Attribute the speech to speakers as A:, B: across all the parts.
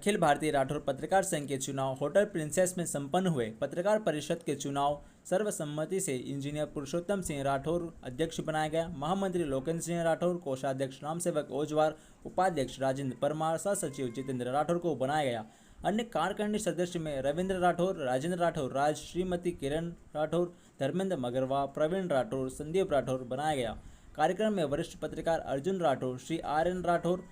A: अखिल भारतीय राठौर पत्रकार संघ के चुनाव होटल प्रिंसेस में संपन्न हुए। पत्रकार परिषद के चुनाव सर्वसम्मति से इंजीनियर पुरुषोत्तम सिंह राठौर अध्यक्ष बनाया गया। महामंत्री लोकेंद्र सिंह राठौर, कोषाध्यक्ष रामसेवक ओजवार, उपाध्यक्ष राजेंद्र परमार, सह सचिव जितेंद्र राठौर को बनाया गया। अन्य कार्यकारिणी सदस्य में रविंद्र राठौर, राजेंद्र राठौर राज, श्रीमती किरण राठौर, धर्मेंद्र मगरवा, प्रवीण राठौर, संदीप राठौर बनाया गया। कार्यक्रम में वरिष्ठ पत्रकार अर्जुन राठौर, श्री आर.एन. राठौर,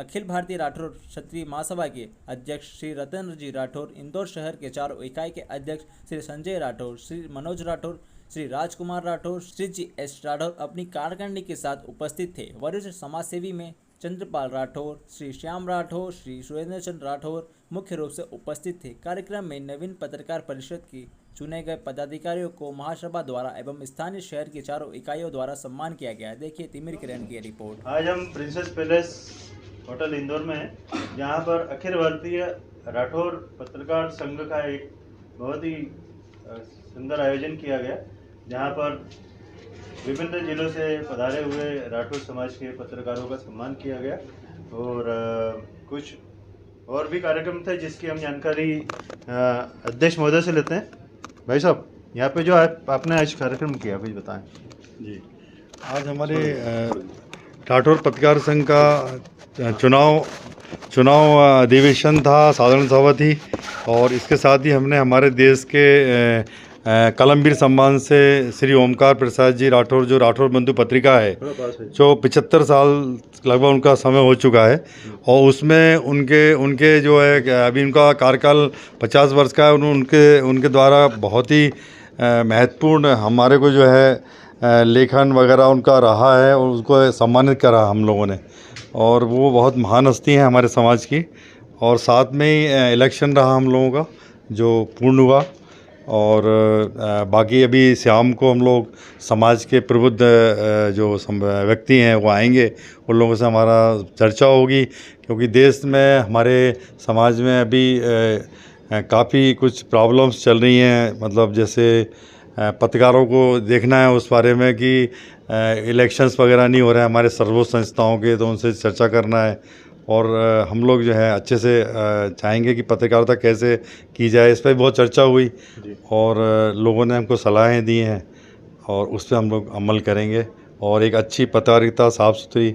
A: अखिल भारतीय राठौर क्षत्रिय महासभा के अध्यक्ष श्री रतन जी राठौर, इंदौर शहर के चारों इकाई के अध्यक्ष श्री संजय राठौर, श्री मनोज राठौर, श्री राजकुमार राठौर, श्री जी.एस. राठौर अपनी कार्यकारिणी के साथ उपस्थित थे। वरिष्ठ समाजसेवी में चंद्रपाल राठौर, श्री श्याम राठौर, श्री सुरेंद्र चंद्र राठौर मुख्य रूप से उपस्थित थे। कार्यक्रम में नवीन पत्रकार परिषद की चुने गए पदाधिकारियों को महासभा द्वारा एवं स्थानीय शहर की चारों इकाइयों द्वारा सम्मान किया गया। देखिए तिमिर किरण की रिपोर्ट।
B: आज हम प्रिंसेस पैलेस होटल इंदौर में हैं, जहाँ पर अखिल भारतीय राठौर पत्रकार संघ का एक बहुत ही सुंदर आयोजन किया गया, जहाँ पर विभिन्न जिलों से पधारे हुए राठौर समाज के पत्रकारों का सम्मान किया गया और कुछ और भी कार्यक्रम थे जिसकी हम जानकारी अध्यक्ष महोदय से लेते हैं। भाई साहब, यहाँ पे जो आपने आज कार्यक्रम किया कुछ बताएं।
C: जी, आज हमारे राठौर पत्रकार संघ का चुनाव अधिवेशन था, साधारण सभा थी और इसके साथ ही हमने हमारे देश के कलमवीर सम्मान से श्री ओमकार प्रसाद जी राठौर, जो राठौर बंधु पत्रिका है, जो 75 साल लगभग उनका समय हो चुका है और उसमें उनके जो है अभी उनका कार्यकाल 50 वर्ष का है। उनके द्वारा बहुत ही महत्वपूर्ण हमारे को जो है लेखन वगैरह उनका रहा है और उसको सम्मानित करा हम लोगों ने, और वो बहुत महान हस्ती हैं हमारे समाज की। और साथ में ही इलेक्शन रहा हम लोगों का जो पूर्ण हुआ और बाकी अभी शाम को हम लोग समाज के प्रबुद्ध जो व्यक्ति हैं वो आएंगे, उन लोगों से हमारा चर्चा होगी, क्योंकि देश में हमारे समाज में अभी काफ़ी कुछ प्रॉब्लम्स चल रही हैं। मतलब जैसे पत्रकारों को देखना है उस बारे में कि इलेक्शंस वगैरह नहीं हो रहे हैं हमारे सर्वोच्च संस्थाओं के, तो उनसे चर्चा करना है और हम लोग जो है अच्छे से चाहेंगे कि पत्रकारिता कैसे की जाए, इस पर बहुत चर्चा हुई और लोगों ने हमको सलाहें दी हैं और उस पर हम लोग अमल करेंगे और एक अच्छी पत्रकारिता साफ़ सुथरी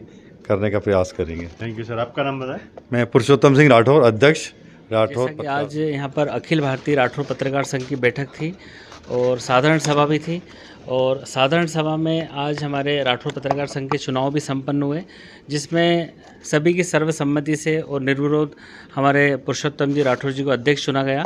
C: करने का प्रयास करेंगे।
B: Thank you sir. आपका नाम बताएं।
C: मैं पुरुषोत्तम सिंह राठौर, अध्यक्ष राठौर।
D: आज यहाँ पर अखिल भारतीय राठौर पत्रकार संघ की बैठक थी और साधारण सभा भी थी और साधारण सभा में आज हमारे राठौर पत्रकार संघ के चुनाव भी संपन्न हुए, जिसमें सभी की सर्वसम्मति से और निर्विरोध हमारे पुरुषोत्तम जी राठौर जी को अध्यक्ष चुना गया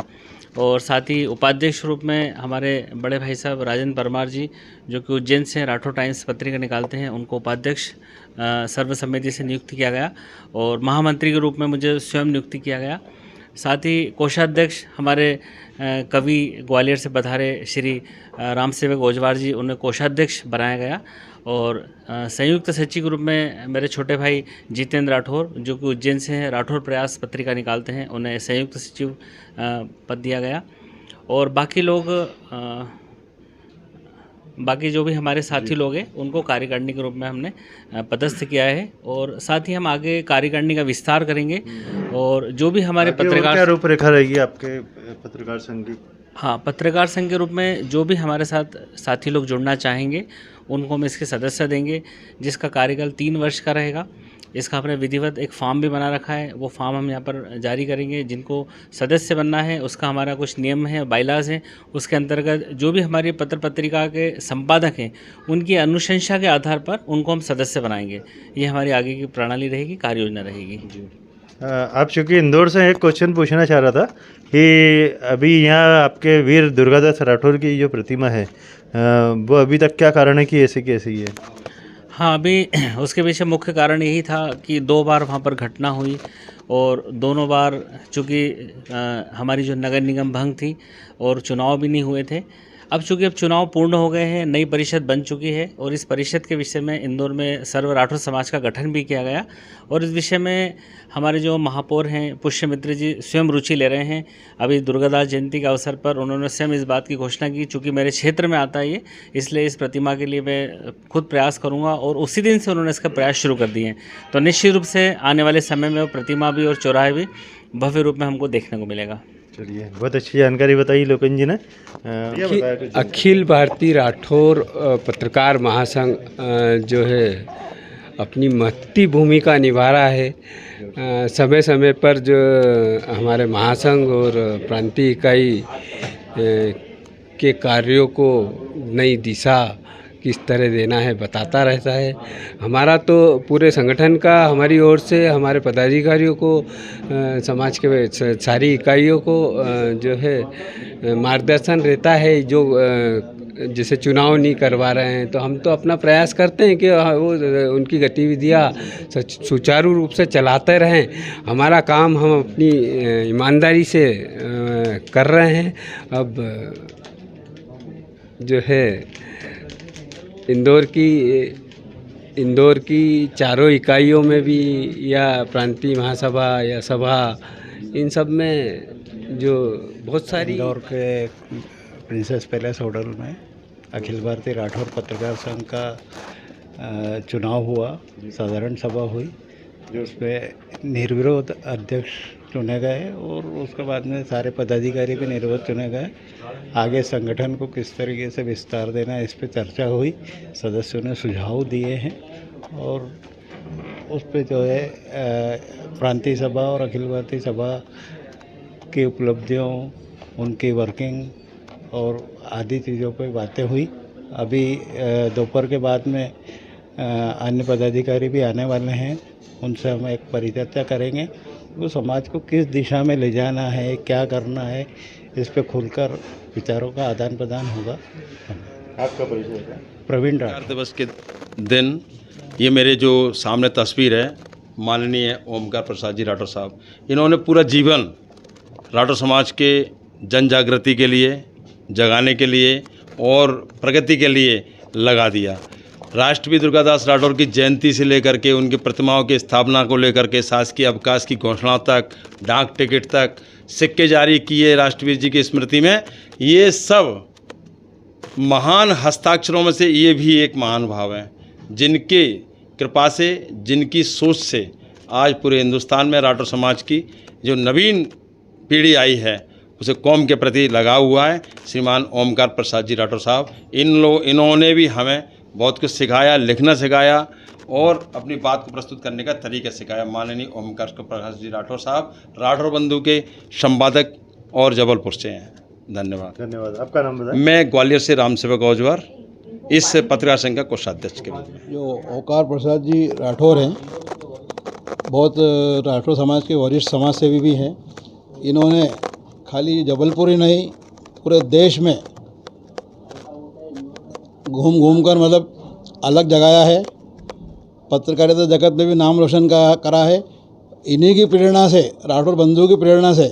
D: और साथ ही उपाध्यक्ष रूप में हमारे बड़े भाई साहब राजेंद्र परमार जी, जो कि उज्जैन से राठौर टाइम्स पत्रिका निकालते हैं, उनको उपाध्यक्ष सर्वसम्मति से नियुक्त किया गया और महामंत्री के रूप में मुझे स्वयं नियुक्ति किया गया। साथ ही कोषाध्यक्ष हमारे कवि ग्वालियर से पधारे श्री रामसेवक ओजवार जी, उन्हें कोषाध्यक्ष बनाया गया और संयुक्त सचिव के रूप में मेरे छोटे भाई जितेंद्र राठौर, जो कि उज्जैन से हैं, राठौर प्रयास पत्रिका निकालते हैं, उन्हें संयुक्त सचिव पद दिया गया। और बाकी जो भी हमारे साथी लोग हैं उनको कार्यकारिणी के रूप में हमने पदस्थ किया है और साथ ही हम आगे कार्यकारिणी का विस्तार करेंगे और जो भी हमारे पत्रकार
B: क्या रूपरेखा रहेगी आपके पत्रकार संघ की?
D: हाँ, पत्रकार संघ के रूप में जो भी हमारे साथ साथी लोग जुड़ना चाहेंगे उनको हम इसके सदस्य देंगे, जिसका कार्यकाल 3 वर्ष का रहेगा। इसका हमने विधिवत एक फॉर्म भी बना रखा है, वो फॉर्म हम यहाँ पर जारी करेंगे। जिनको सदस्य बनना है उसका हमारा कुछ नियम है, बाइलाज हैं, उसके अंतर्गत जो भी हमारी पत्र पत्रिका के संपादक हैं उनकी अनुशंसा के आधार पर उनको हम सदस्य बनाएंगे। ये हमारी आगे की प्रणाली रहेगी, कार्य योजना रहेगी। जी,
B: आप चूँकि इंदौर से एक क्वेश्चन पूछना चाह रहा था कि अभी यहाँ आपके वीर दुर्गादास राठौर की जो प्रतिमा है वो अभी तक क्या कारण है कि ऐसे की ऐसी है?
D: हाँ, अभी उसके पीछे मुख्य कारण यही था कि 2 बार वहाँ पर घटना हुई और दोनों बार चूँकि हमारी जो नगर निगम भंग थी और चुनाव भी नहीं हुए थे। अब चूँकि चुनाव पूर्ण हो गए हैं, नई परिषद बन चुकी है और इस परिषद के विषय में इंदौर में सर्व राठौर समाज का गठन भी किया गया और इस विषय में हमारे जो महापौर हैं पुष्यमित्र जी स्वयं रुचि ले रहे हैं। अभी दुर्गादास जयंती के अवसर पर उन्होंने स्वयं इस बात की घोषणा की, चूँकि मेरे क्षेत्र में आता है ये, इसलिए इस प्रतिमा के लिए मैं खुद प्रयास करूँगा और उसी दिन से उन्होंने इसका प्रयास शुरू कर दिए हैं। तो निश्चित रूप से आने वाले समय में वो प्रतिमा भी और चौराहे भी भव्य रूप में हमको देखने को मिलेगा।
B: चलिए, बहुत अच्छी जानकारी बताई लोकेन जी ने। भैया बताया कुछ।
E: अखिल भारतीय राठौर पत्रकार महासंघ जो है अपनी महती भूमिका निभा रहा है। समय समय पर जो हमारे महासंघ और प्रांतीय इकाई के कार्यों को नई दिशा किस तरह देना है बताता रहता है। हमारा तो पूरे संगठन का हमारी ओर से हमारे पदाधिकारियों को समाज के सारी इकाइयों को जो है मार्गदर्शन रहता है। जो जैसे चुनाव नहीं करवा रहे हैं तो हम तो अपना प्रयास करते हैं कि वो उनकी गतिविधियाँ सुचारू रूप से चलाते रहें। हमारा काम हम अपनी ईमानदारी से कर रहे हैं। अब जो है इंदौर की चारों इकाइयों में भी या प्रांतीय महासभा या सभा इन सब में जो बहुत सारी
F: इंदौर के प्रिंसेस पैलेस होटल में अखिल भारतीय राठौर पत्रकार संघ का चुनाव हुआ, साधारण सभा हुई, जो उसमें निर्विरोध अध्यक्ष चुने गए और उसके बाद में सारे पदाधिकारी भी निर्विरोध चुने गए। आगे संगठन को किस तरीके से विस्तार देना है इस पर चर्चा हुई, सदस्यों ने सुझाव दिए हैं और उस पर जो है प्रांतीय सभा और अखिल भारतीय सभा की उपलब्धियों, उनकी वर्किंग और आदि चीज़ों पर बातें हुई। अभी दोपहर के बाद में अन्य पदाधिकारी भी आने वाले हैं, उनसे हम एक परिचर्चा करेंगे। वो समाज को किस दिशा में ले जाना है, क्या करना है, इस पे खुलकर विचारों का आदान प्रदान होगा।
B: आपका परिचय है?
F: प्रवीण
G: राठौर
F: राठौर।
G: दिवस के दिन ये मेरे जो सामने तस्वीर है, माननीय ओमकार प्रसाद जी राठौर साहब, इन्होंने पूरा जीवन राठौर समाज के जन जागृति के लिए, जगाने के लिए और प्रगति के लिए लगा दिया। राष्ट्रपति दुर्गादास राठौर की जयंती से लेकर के उनकी प्रतिमाओं की स्थापना को लेकर के शासकीय अवकाश की घोषणा तक, डाक टिकट तक, सिक्के जारी किए राष्ट्रपति जी की स्मृति में, ये सब महान हस्ताक्षरों में से ये भी एक महान भाव है, जिनके कृपा से, जिनकी सोच से आज पूरे हिंदुस्तान में राठौर समाज की जो नवीन पीढ़ी आई है उसे कौम के प्रति लगाव हुआ है। श्रीमान ओमकार प्रसाद जी राठौर साहब, इन्होंने भी हमें बहुत कुछ सिखाया, लिखना सिखाया और अपनी बात को प्रस्तुत करने का तरीका सिखाया। माननीय ओमकार प्रसाद जी राठौर साहब राठौर बंधु के संपादक और जबलपुर से हैं। धन्यवाद।
B: धन्यवाद। आपका नाम बताएं।
G: मैं ग्वालियर से रामसेवक औजवर, इस पत्रकार संघ का कोषाध्यक्ष के रूप में।
H: जो ओमकार प्रसाद जी राठौर हैं, बहुत राठौर समाज के वरिष्ठ समाज सेवी भी हैं। इन्होंने खाली जबलपुर ही नहीं, पूरे देश में घूम कर मतलब अलग जगाया है। पत्रकारिता जगत में भी नाम रोशन करा है। इन्हीं की प्रेरणा से, राठौर बंधु की प्रेरणा से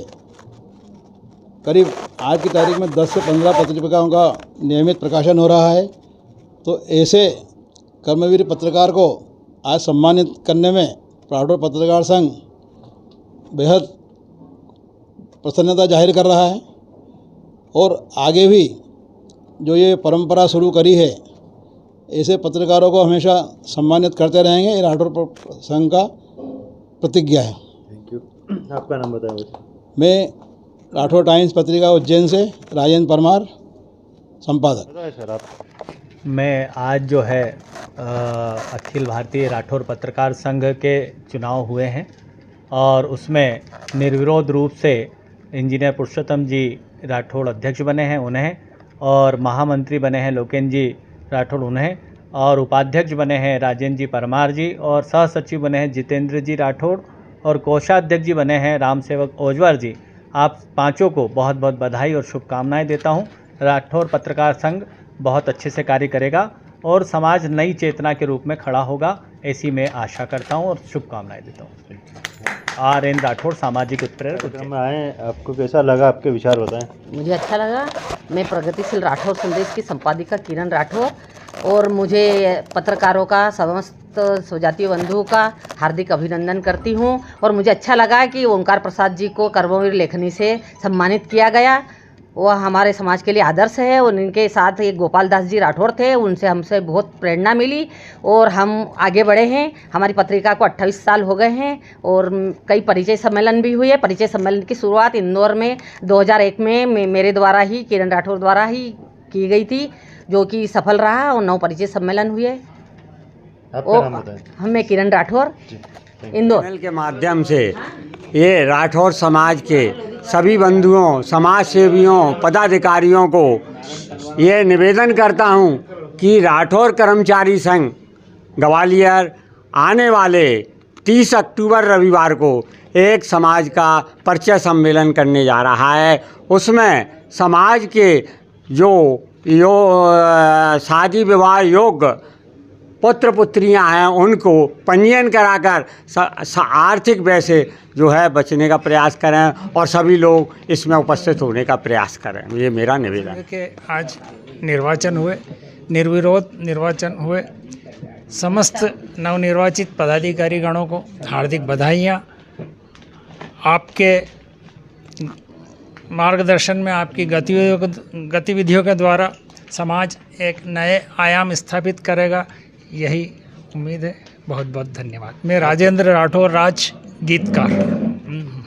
H: करीब आज की तारीख में 10 से 15 पत्रिकाओं का नियमित प्रकाशन हो रहा है। तो ऐसे कर्मवीर पत्रकार को आज सम्मानित करने में राठौर पत्रकार संघ बेहद प्रसन्नता जाहिर कर रहा है और आगे भी जो ये परंपरा शुरू करी है, ऐसे पत्रकारों को हमेशा सम्मानित करते रहेंगे। ये राठौर संघ का प्रतिज्ञा है।
B: Thank you. आपका नाम बताएं।
H: मैं राठौर टाइम्स पत्रिका उज्जैन से राजेंद्र परमार, संपादक।
B: बताएं सर आप।
I: मैं आज जो है अखिल भारतीय राठौर पत्रकार संघ के चुनाव हुए हैं और उसमें निर्विरोध रूप से इंजीनियर पुरुषोत्तम जी राठौर अध्यक्ष बने हैं उन्हें, और महामंत्री बने हैं लोकेन जी राठौर उन्हें, और उपाध्यक्ष बने हैं राजेंद्र जी परमार जी, और सह सचिव बने हैं जितेंद्र जी राठौर, और कोषाध्यक्ष जी बने हैं रामसेवक औजवर जी। आप पांचों को बहुत बहुत बधाई और शुभकामनाएं देता हूं। राठौर पत्रकार संघ बहुत अच्छे से कार्य करेगा और समाज नई चेतना के रूप में खड़ा होगा, ऐसी मैं आशा करता हूं और शुभकामनाएं देता हूं। RN राठौर, सामाजिक उत्प्रेरक।
B: कार्यक्रम में आए, आपको कैसा लगा? आपके विचार बताएं।
J: मुझे अच्छा लगा। मैं प्रगतिशील राठौर संदेश की संपादिका किरण राठौर, और मुझे पत्रकारों का, समस्त स्वजातीय बंधुओं का हार्दिक अभिनंदन करती हूं। और मुझे अच्छा लगा कि ओमकार प्रसाद जी को कर्मवीर लेखनी से सम्मानित किया गया। वह हमारे समाज के लिए आदर्श है। और इनके साथ एक गोपाल दास जी राठौर थे, उनसे हमसे बहुत प्रेरणा मिली और हम आगे बढ़े हैं। हमारी पत्रिका को 28 साल हो गए हैं और कई परिचय सम्मेलन भी हुए। परिचय सम्मेलन की शुरुआत इंदौर में 2001 में मेरे द्वारा ही, किरण राठौर द्वारा ही की गई थी, जो कि सफल रहा और 9 परिचय सम्मेलन हुए। हमें किरण राठौर, इंदौर।
K: चैनल के माध्यम से ये राठौर समाज के सभी बंधुओं, समाज सेवियों, पदाधिकारियों को ये निवेदन करता हूँ कि राठौर कर्मचारी संघ ग्वालियर आने वाले 30 अक्टूबर रविवार को एक समाज का परिचय सम्मेलन करने जा रहा है। उसमें समाज के जो शादी विवाह योग्य पुत्र पुत्रियां हैं उनको पंजीयन कराकर आर्थिक व्यय से जो है बचने का प्रयास करें और सभी लोग इसमें उपस्थित होने का प्रयास करें। ये मेरा निवेदन है
L: कि आज निर्वाचन हुए, निर्विरोध निर्वाचन हुए। समस्त नवनिर्वाचित पदाधिकारी गणों को हार्दिक बधाइयाँ। आपके मार्गदर्शन में, आपकी गतिविधियों के द्वारा समाज एक नए आयाम स्थापित करेगा, यही उम्मीद है। बहुत बहुत धन्यवाद। मैं राजेंद्र राठौर, राज गीतकार।